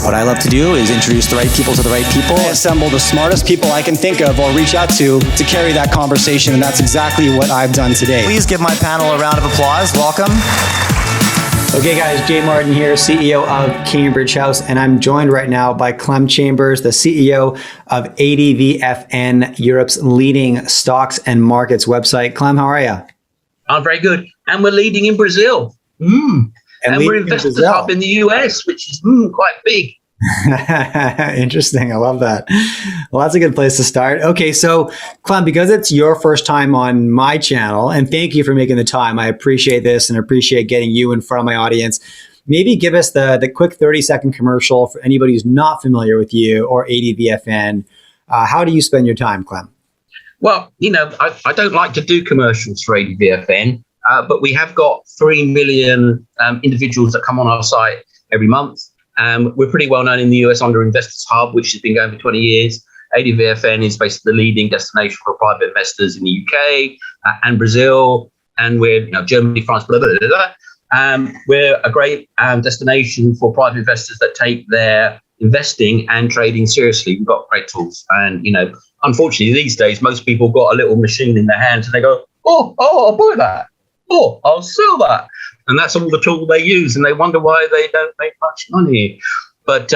What I love to do is introduce the right people to the right people. I assemble the smartest people I can think of or reach out to carry that conversation, and that's exactly what I've done today. Please give my panel a round of applause. Welcome. Okay guys, JayMartin here, CEO of Cambridge House, and I'm joined right now by Clem Chambers, the CEO of ADVFN, Europe's leading stocks and markets website. Clem, how are you? I'm very good. And we're leading in Brazil. And we're investors up in the US, which is quite big. Interesting. I love that. Well, that's a good place to start. Okay, so Clem, because it's your first time on my channel, and thank you for making the time. I appreciate this and appreciate getting you in front of my audience. Maybe give us the quick 30-second commercial for anybody who's not familiar with you or ADVFN. How do you spend your time, Clem? Well, I don't like to do commercials for ADVFN, but we have got 3 million individuals that come on our site every month. We're pretty well known in the US under Investors Hub, which has been going for 20 years. ADVFN is basically the leading destination for private investors in the UK and Brazil, and we're Germany, France, blah, blah, blah, blah. We're a great destination for private investors that take their investing and trading seriously. We've got great tools, and unfortunately these days most people got a little machine in their hands and they go, oh, I'll buy that, oh, I'll sell that. And that's all the tool they use, and they wonder why they don't make much money. But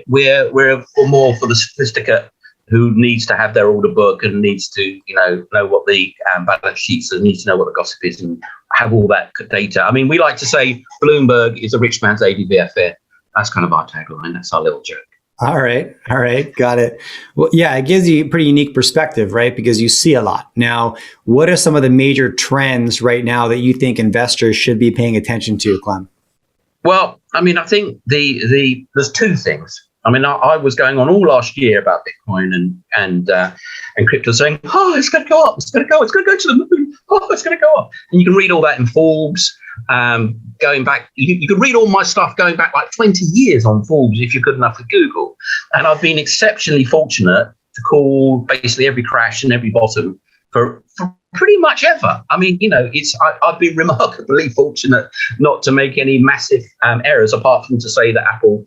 we're more for the sophisticate who needs to have their order book and needs to know what the balance sheets and needs to know what the gossip is and have all that data. I mean, we like to say Bloomberg is a rich man's ADVFN. That's kind of our tagline. That's our little joke. All right. Got it. Well, yeah, it gives you a pretty unique perspective, right? Because you see a lot. Now, what are some of the major trends right now that you think investors should be paying attention to, Clem? Well, I mean, I think there's two things. I mean, I was going on all last year about Bitcoin and crypto saying, oh, it's going to go up. It's going to go to the moon. Oh, it's going to go up. And you can read all that in Forbes. Going back, you can read all my stuff going back like 20 years on Forbes if you're good enough with Google. And I've been exceptionally fortunate to call basically every crash and every bottom for pretty much ever. I mean, I've been remarkably fortunate not to make any massive errors, apart from to say that Apple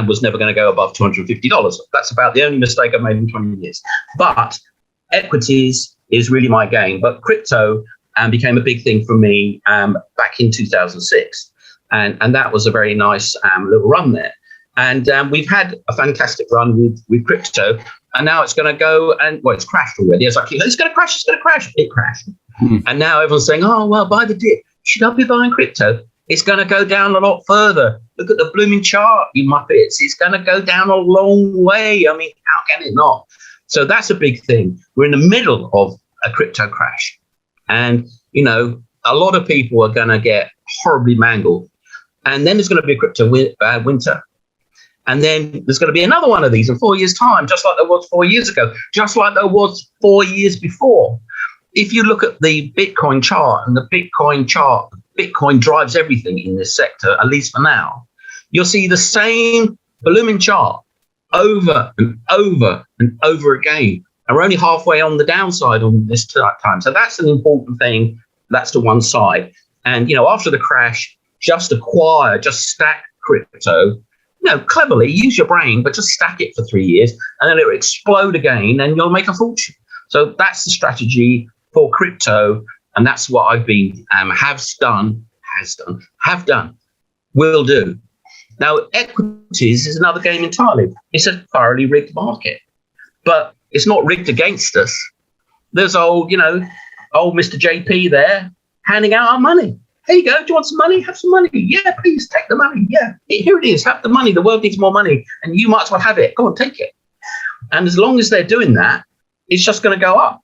was never going to go above $250. That's about the only mistake I've made in 20 years. But equities is really my game. But crypto became a big thing for me back in 2006. And that was a very nice little run there. And we've had a fantastic run with crypto. And now it's going to go it's crashed already. It's like, it's going to crash. It crashed. And now everyone's saying, oh, well, buy the dip. Should I be buying crypto? It's going to go down a lot further. Look at the blooming chart, you muppets. It's going to go down a long way. I mean, how can it not? So that's a big thing. We're in the middle of a crypto crash. And, a lot of people are going to get horribly mangled. And then there's going to be a crypto winter. And then there's going to be another one of these in 4 years' time, just like there was 4 years ago, just like there was 4 years before. If you look at the Bitcoin chart and Bitcoin drives everything in this sector, at least for now, you'll see the same blooming chart over and over and over again. And we're only halfway on the downside on this time. So that's an important thing. That's to one side. And, after the crash, just stack crypto. Cleverly, use your brain, but just stack it for 3 years, and then it will explode again, and you'll make a fortune. So that's the strategy for crypto, and that's what I've been will do. Now, equities is another game entirely. It's a thoroughly rigged market, but it's not rigged against us. There's old Mr. JP there handing out our money. Here you go. Do you want some money? Have some money. Yeah, please take the money. Yeah, here it is. Have the money. The world needs more money, and you might as well have it. Go on, take it. And as long as they're doing that, it's just going to go up,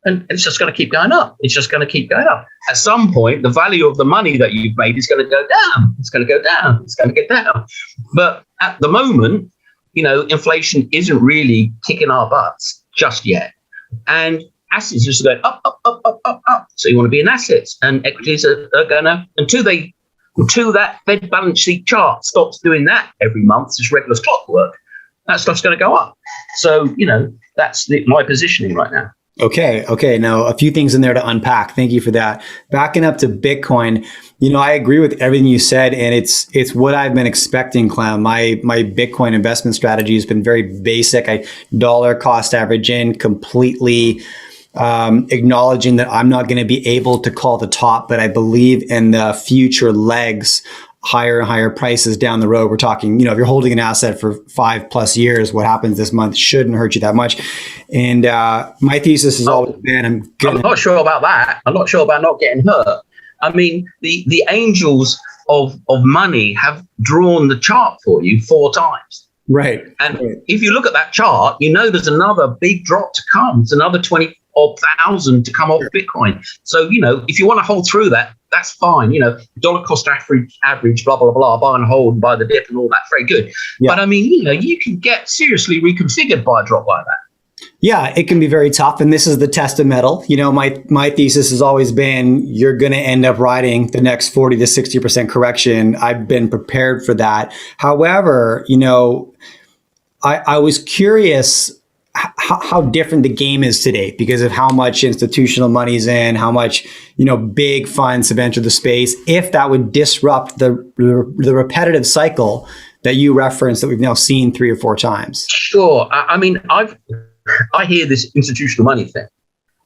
and it's just going to keep going up. It's just going to keep going up. At some point, the value of the money that you've made is going to go down. It's going to go down. It's going to get down. But at the moment, inflation isn't really kicking our butts just yet, and assets just going up, up, up, up, up, up. So you want to be in assets, and equities are going to, until that Fed balance sheet chart stops doing that every month, just regular clockwork, that stuff's going to go up. So, that's my positioning right now. Okay. Now, a few things in there to unpack. Thank you for that. Backing up to Bitcoin, I agree with everything you said, and it's what I've been expecting, Clem. My Bitcoin investment strategy has been very basic. I dollar cost average in, completely acknowledging that I'm not going to be able to call the top, but I believe in the future legs, higher and higher prices down the road. We're talking, if you're holding an asset for 5+ years, what happens this month shouldn't hurt you that much. And my thesis has always been, I'm not sure about that. I'm not sure about not getting hurt. I mean, the angels of money have drawn the chart for you 4 times. Right. And if you look at that chart, there's another big drop to come. It's another 20,000 to come off Bitcoin. So, if you want to hold through that, that's fine. Dollar cost average, blah, blah, blah, buy and hold, buy the dip and all that. Very good. Yeah. But I mean, you can get seriously reconfigured by a drop like that. Yeah, it can be very tough. And this is the test of metal. My thesis has always been you're going to end up riding the next 40 to 60% correction. I've been prepared for that. However, I was curious how different the game is today because of how much institutional money's in, how much, big funds have entered the space, if that would disrupt the repetitive cycle that you referenced that we've now seen 3 or 4 times. Sure. I mean, I hear this institutional money thing.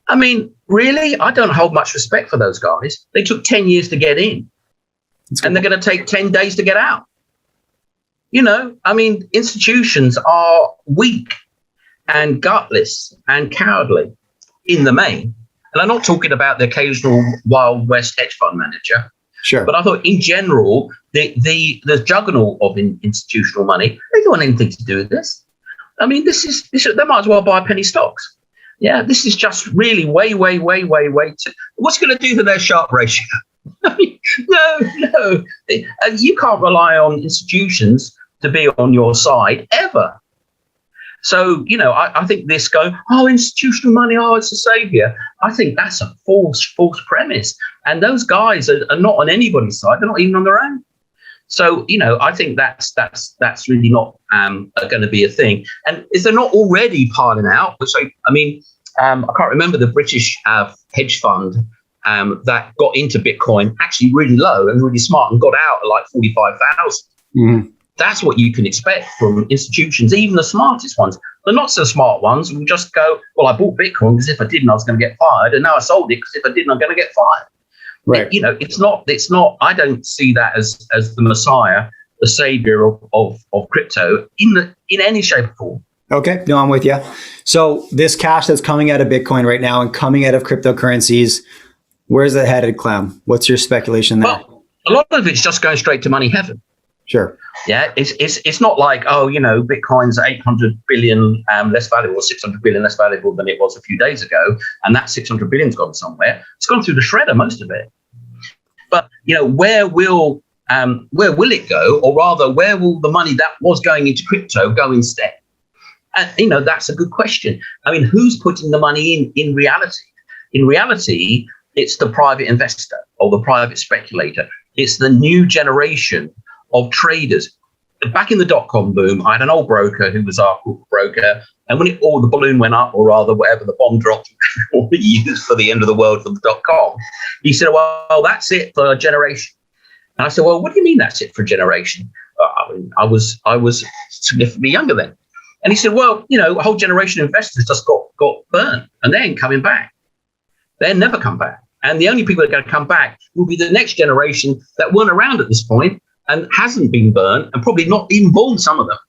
I mean, really, I don't hold much respect for those guys. They took 10 years to get in and they're going to take 10 days to get out. I mean, institutions are weak and gutless and cowardly in the main. And I'm not talking about the occasional Wild West hedge fund manager. Sure. But I thought in general, the juggernaut of institutional money, they don't want anything to do with this. I mean, this they might as well buy penny stocks. Yeah, this is just really way too. What's going to do to their Sharpe ratio? I mean, no. You can't rely on institutions to be on your side ever. So, I think this institutional money, it's a savior. I think that's a false premise. And those guys are not on anybody's side. They're not even on their own. So, I think that's really not going to be a thing. And if they're not already piling out, I can't remember the British hedge fund that got into Bitcoin actually really low and really smart and got out at like 45,000. Mm-hmm. That's what you can expect from institutions, even the smartest ones. The not so smart ones will just go, well, I bought Bitcoin because if I didn't, I was going to get fired. And now I sold it because if I didn't, I'm going to get fired. Right. It's not, I don't see that as the messiah, the savior of crypto in any shape or form. Okay. No, I'm with you. So this cash that's coming out of Bitcoin right now and coming out of cryptocurrencies, where's it headed, Clem? What's your speculation there? Well, a lot of it's just going straight to money heaven. Sure. Yeah, it's not like, Bitcoin's 800 billion less valuable or 600 billion less valuable than it was a few days ago, and that 600 billion's gone somewhere. It's gone through the shredder, most of it. But where will it go, or rather, where will the money that was going into crypto go instead? And that's a good question. I mean, who's putting the money in reality? In reality, it's the private investor or the private speculator. It's the new generation of traders. Back in the dot-com boom, I had an old broker who was our corporate broker, and when the balloon went up, or rather whatever, the bomb dropped, what we used for the end of the world for the dot-com, he said, well, that's it for a generation. And I said, well, what do you mean that's it for a generation? I was significantly younger then. And he said, well, a whole generation of investors just got burnt, and they ain't coming back. They'll never come back. And the only people that are going to come back will be the next generation that weren't around at this point and hasn't been burnt and probably not even born, some of them.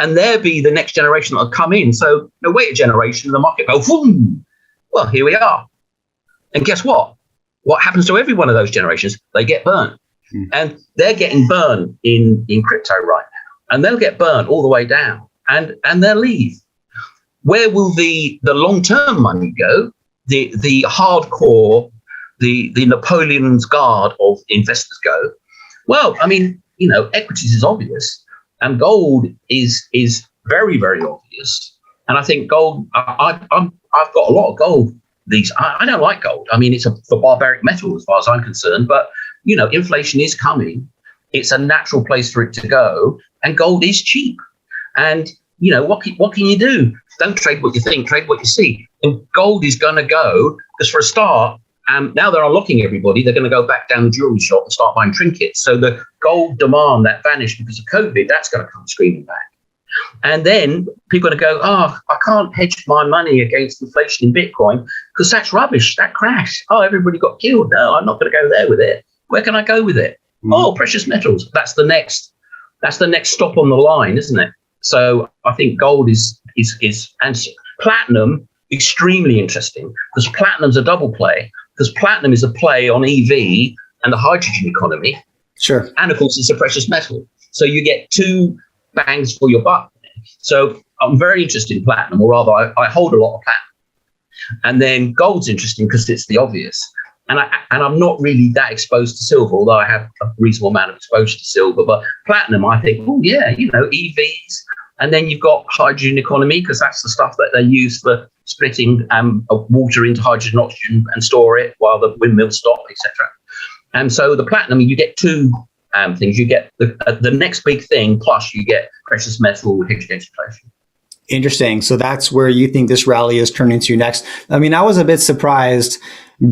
And they'll be the next generation that will come in. So wait a generation and the market go, boom. Well, here we are. And guess what? What happens to every one of those generations? They get burnt. And they're getting burned in crypto right now. And they'll get burned all the way down and they'll leave. Where will the long-term money go? The hardcore, the Napoleon's Guard of investors go? Well, I mean, equities is obvious, and gold is very, very obvious. And I think gold, I've got a lot of gold. I don't like gold. I mean, it's a barbaric metal as far as I'm concerned. But inflation is coming. It's a natural place for it to go, and gold is cheap. And what can you do? Don't trade what you think, trade what you see. And gold is going to go, because for a start, now they're unlocking everybody. They're going to go back down the jewelry shop and start buying trinkets. So the gold demand that vanished because of COVID, that's going to come screaming back. And then people are going to go, oh, I can't hedge my money against inflation in Bitcoin because that's rubbish. That crashed. Oh, everybody got killed. No, I'm not going to go there with it. Where can I go with it? Oh, precious metals. That's the next stop on the line, isn't it? So I think gold is and platinum extremely interesting, because platinum's a double play, because platinum is a play on EV and the hydrogen economy. Sure. And of course, it's a precious metal. So you get two bangs for your buck. So I'm very interested in platinum, or rather, I hold a lot of platinum. And then gold's interesting because it's the obvious. And I'm not really that exposed to silver, although I have a reasonable amount of exposure to silver. But platinum, I think, oh yeah, EVs. And then you've got hydrogen economy, because that's the stuff that they use for splitting water into hydrogen, oxygen, and store it while the windmills stop, etc. And so the platinum, you get two things. You get the next big thing, plus you get precious metal hedge against inflation. Interesting. So that's where you think this rally is turning to next. I mean, I was a bit surprised.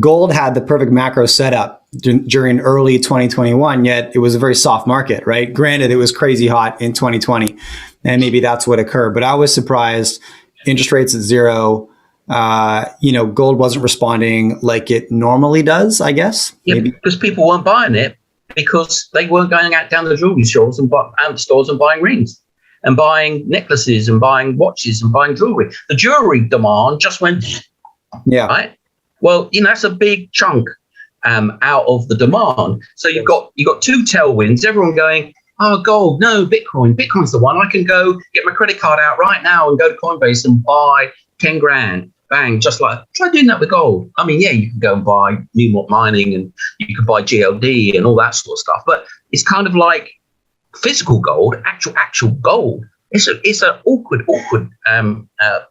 Gold had the perfect macro setup during early 2021, yet it was a very soft market, right? Granted, it was crazy hot in 2020, and maybe that's what occurred. But I was surprised. Interest rates at zero. Gold wasn't responding like it normally does, I guess. Yeah, maybe because people weren't buying it, because they weren't going out down the jewelry stores and buying rings and buying necklaces and buying watches and buying jewelry. The jewelry demand just went, yeah, right. Well, that's a big chunk out of the demand. So you've got two tailwinds. Everyone going, oh, gold, no, Bitcoin. Bitcoin's the one. I can go get my credit card out right now and go to Coinbase and buy 10 grand. Bang, just like, try doing that with gold. I mean, yeah, you can go and buy Newmont Mining and you can buy GLD and all that sort of stuff. But it's kind of like physical gold, actual gold. It's an awkward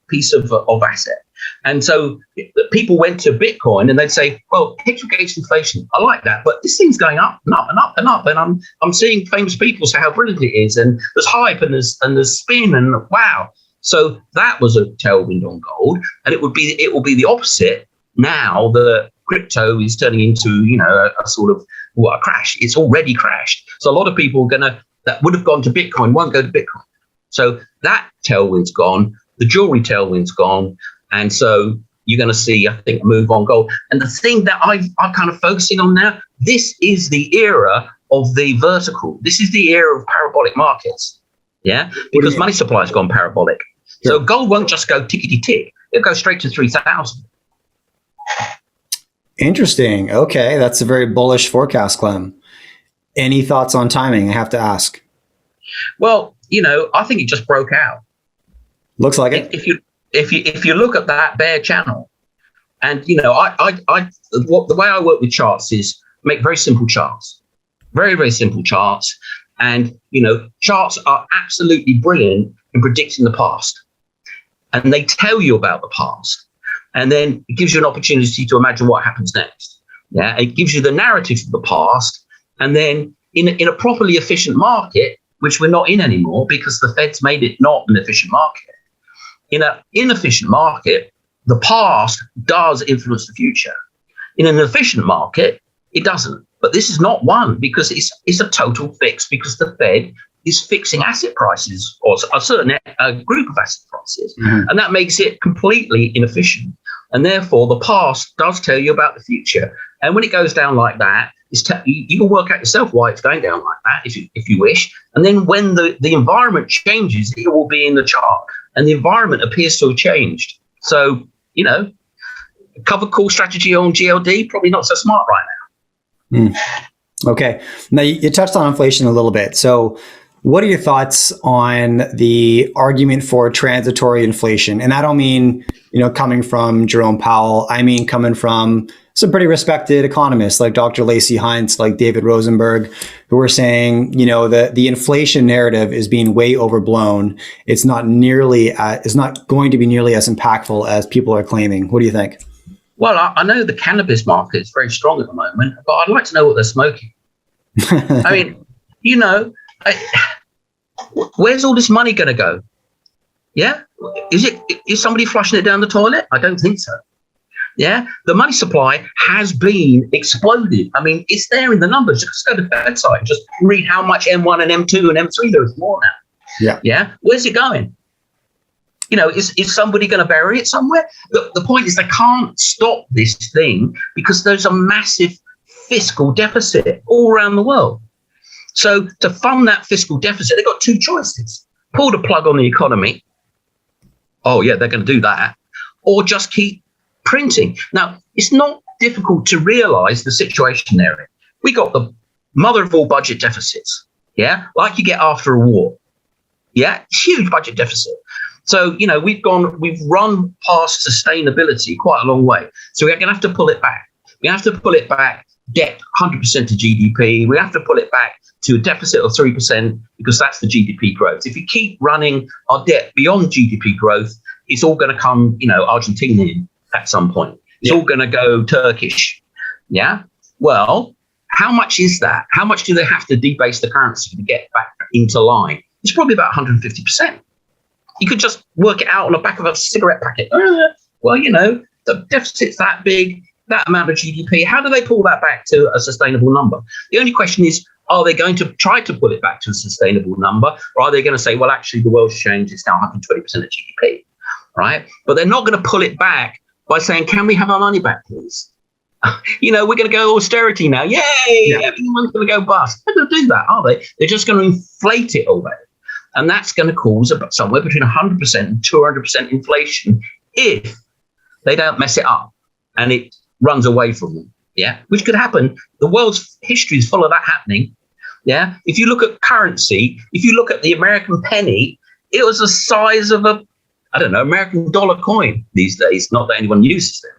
piece of asset. And so people went to Bitcoin and they'd say, well, hedge against inflation, I like that, but this thing's going up and up and up and up. And I'm seeing famous people say how brilliant it is, and there's hype and there's spin, and wow. So that was a tailwind on gold, and it will be the opposite now that crypto is turning into a sort of a crash. It's already crashed. So a lot of people that would have gone to Bitcoin won't go to Bitcoin. So that tailwind's gone. The jewelry tailwind's gone. And so you're going to see, I think, a move on gold. And the thing that I'm kind of focusing on now, this is the era of the vertical. This is the era of parabolic markets. Yeah, because money supply has gone parabolic. Yeah. So gold won't just go tickety tick. It'll go straight to 3,000. Interesting. Okay. That's a very bullish forecast, Clem. Any thoughts on timing? I have to ask. Well, I think it just broke out. Looks like it. If you look at that bear channel, and the way I work with charts is make very simple charts, very, very simple charts. And charts are absolutely brilliant in predicting the past, and they tell you about the past, and then it gives you an opportunity to imagine what happens next. Yeah, it gives you the narrative of the past, and then in a properly efficient market, which we're not in anymore because the Fed's made it not an efficient market. In an inefficient market, the past does influence the future. In an efficient market, it doesn't. But this is not one, because it's a total fix, because the Fed is fixing asset prices, or a certain group of asset prices. Mm-hmm. And that makes it completely inefficient. And therefore, the past does tell you about the future. And when it goes down like that, you can work out yourself why it's going down like that, if you wish. And then when the environment changes, it will be in the chart. And the environment appears to have changed. So, cover call strategy on GLD, probably not so smart right now. Okay. Now, you touched on inflation a little bit. So what are your thoughts on the argument for transitory inflation? And I don't mean, coming from Jerome Powell. I mean, coming from some pretty respected economists like Dr. Lacey Heinz, like David Rosenberg, who are saying, the inflation narrative is being way overblown. It's not going to be nearly as impactful as people are claiming. What do you think? Well, I know the cannabis market is very strong at the moment, but I'd like to know what they're smoking. I mean, where's all this money going to go? Yeah. Is somebody flushing it down the toilet? I don't think so. Yeah. The money supply has been exploded. I mean, it's there in the numbers. Just go to the website and just read how much M1 and M2 and M3 there is more now. Yeah. Yeah. Where's it going? You know, is somebody going to bury it somewhere? The point is they can't stop this thing because there's a massive fiscal deficit all around the world. So to fund that fiscal deficit, they've got two choices. Pull the plug on the economy. Oh, yeah, they're going to do that. Or just keep printing. Now, it's not difficult to realize the situation they're in. We got the mother of all budget deficits, yeah, like you get after a war. Yeah, huge budget deficit. So, you know, we've run past sustainability quite a long way. So we're going to have to pull it back. We have to pull it back, debt 100% to GDP. We have to pull it back to a deficit of 3% because that's the GDP growth. If you keep running our debt beyond GDP growth, it's all going to come, you know, Argentinian at some point. It's all going to go Turkish. Yeah. Well, how much is that? How much do they have to debase the currency to get back into line? It's probably about 150%. You could just work it out on the back of a cigarette packet. Well, you know, the deficit's that big, that amount of GDP. How do they pull that back to a sustainable number? The only question is, are they going to try to pull it back to a sustainable number? Or are they going to say, well, actually, the world's changed. It's now 120% of GDP, right? But they're not going to pull it back by saying, can we have our money back, please? You know, we're going to go austerity now. Yay! Everyone's going to go bust. They're not going to do that, are they? They're just going to inflate it away. And that's going to cause somewhere between 100% and 200% inflation if they don't mess it up and it runs away from them. Yeah, which could happen. The world's history is full of that happening. Yeah, if you look at currency, if you look at the American penny, it was the size of American dollar coin these days. Not that anyone uses them.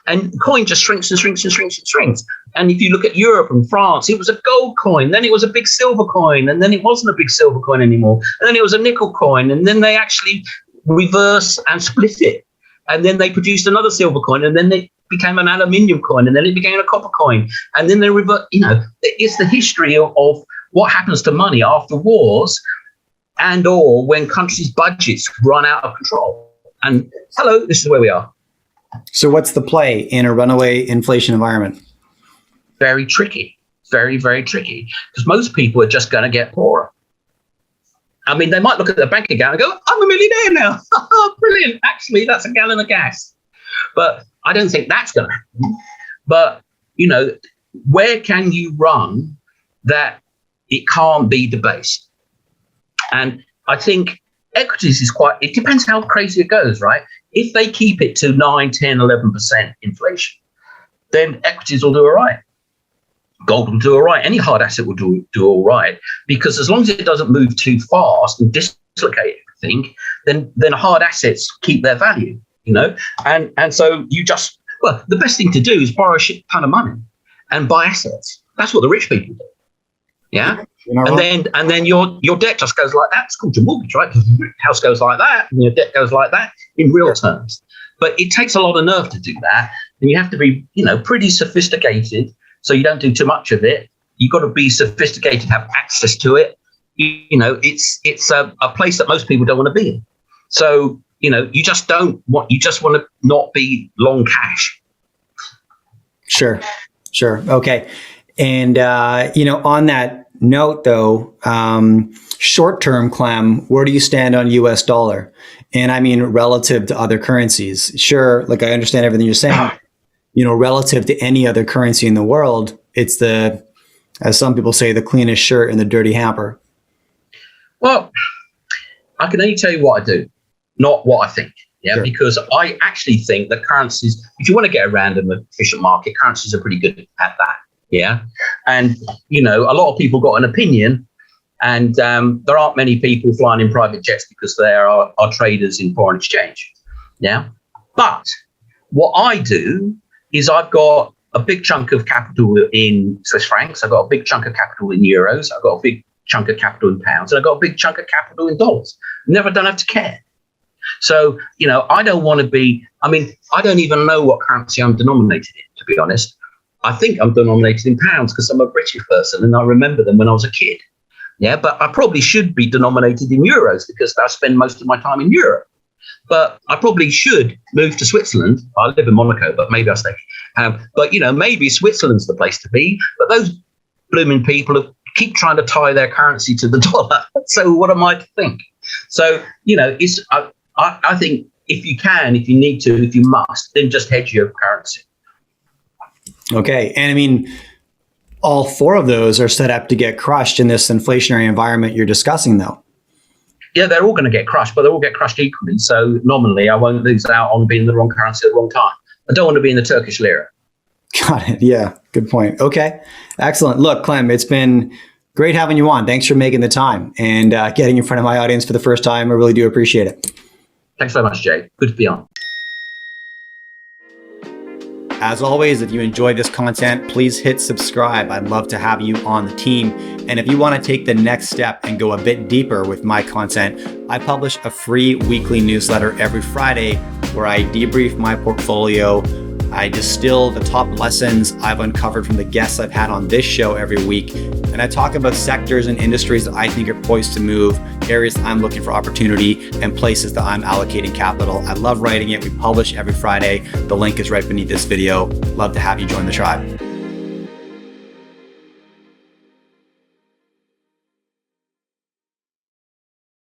And the coin just shrinks and shrinks and shrinks and shrinks. And if you look at Europe and France, it was a gold coin. Then it was a big silver coin. And then it wasn't a big silver coin anymore. And then it was a nickel coin. And then they actually reverse and split it. And then they produced another silver coin. And then it became an aluminium coin. And then it became a copper coin. And then they revert. You know, it's the history of what happens to money after wars and or when countries' budgets run out of control. And hello, this is where we are. So what's the play in a runaway inflation environment? Very tricky, very, very tricky, because most people are just going to get poorer. I mean, they might look at their bank account and go, I'm a millionaire now. Brilliant. Actually, that's a gallon of gas. But I don't think that's going to happen. But, you know, where can you run that it can't be debased? And I think equities is it depends how crazy it goes, right? If they keep it to 9, 10, 11% inflation, then equities will do all right. Gold will do all right. Any hard asset will do all right, because as long as it doesn't move too fast and dislocate everything, then hard assets keep their value, you know? And so the best thing to do is borrow a shit ton of money and buy assets. That's what the rich people do. Yeah. And then your debt just goes like that. It's called your mortgage, right? Because your house goes like that and your debt goes like that in real terms. But it takes a lot of nerve to do that. And you have to be, you know, pretty sophisticated so you don't do too much of it. You've got to be sophisticated, have access to it. You know, it's a place that most people don't want to be in. So, you know, you just want to not be long cash. Sure. Okay. And, you know, on that note, though, short-term, Clem, where do you stand on US dollar? And I mean, relative to other currencies. Sure, like I understand everything you're saying, you know, relative to any other currency in the world, it's as some people say, the cleanest shirt in the dirty hamper. Well, I can only tell you what I do, not what I think. Yeah, sure. Because I actually think that currencies, if you want to get around an efficient market, currencies are pretty good at that. Yeah. And, you know, a lot of people got an opinion, and there aren't many people flying in private jets because they are traders in foreign exchange. Yeah. But what I do is I've got a big chunk of capital in Swiss francs. I've got a big chunk of capital in euros. I've got a big chunk of capital in pounds, and I've got a big chunk of capital in dollars. Never don't have to care. So, you know, I don't even know what currency I'm denominated in, to be honest. I think I'm denominated in pounds because I'm a British person and I remember them when I was a kid. Yeah, but I probably should be denominated in euros because I spend most of my time in Europe. But I probably should move to Switzerland. I live in Monaco, but maybe I'll stay. But, maybe Switzerland's the place to be. But those blooming people keep trying to tie their currency to the dollar. So what am I to think? So, I think if you can, if you need to, if you must, then just hedge your currency. Okay. And all four of those are set up to get crushed in this inflationary environment you're discussing, though. Yeah, they're all going to get crushed, but they all get crushed equally. So nominally, I won't lose out on being the wrong currency at the wrong time. I don't want to be in the Turkish lira. Got it. Yeah, good point. Okay, excellent. Look, Clem, it's been great having you on. Thanks for making the time and getting in front of my audience for the first time. I really do appreciate it. Thanks so much, Jay. Good to be on. As always, if you enjoy this content, please hit subscribe. I'd love to have you on the team. And if you want to take the next step and go a bit deeper with my content, I publish a free weekly newsletter every Friday where I debrief my portfolio. I distill the top lessons I've uncovered from the guests I've had on this show every week. And I talk about sectors and industries that I think are poised to move, areas that I'm looking for opportunity, and places that I'm allocating capital. I love writing it. We publish every Friday. The link is right beneath this video. Love to have you join the tribe.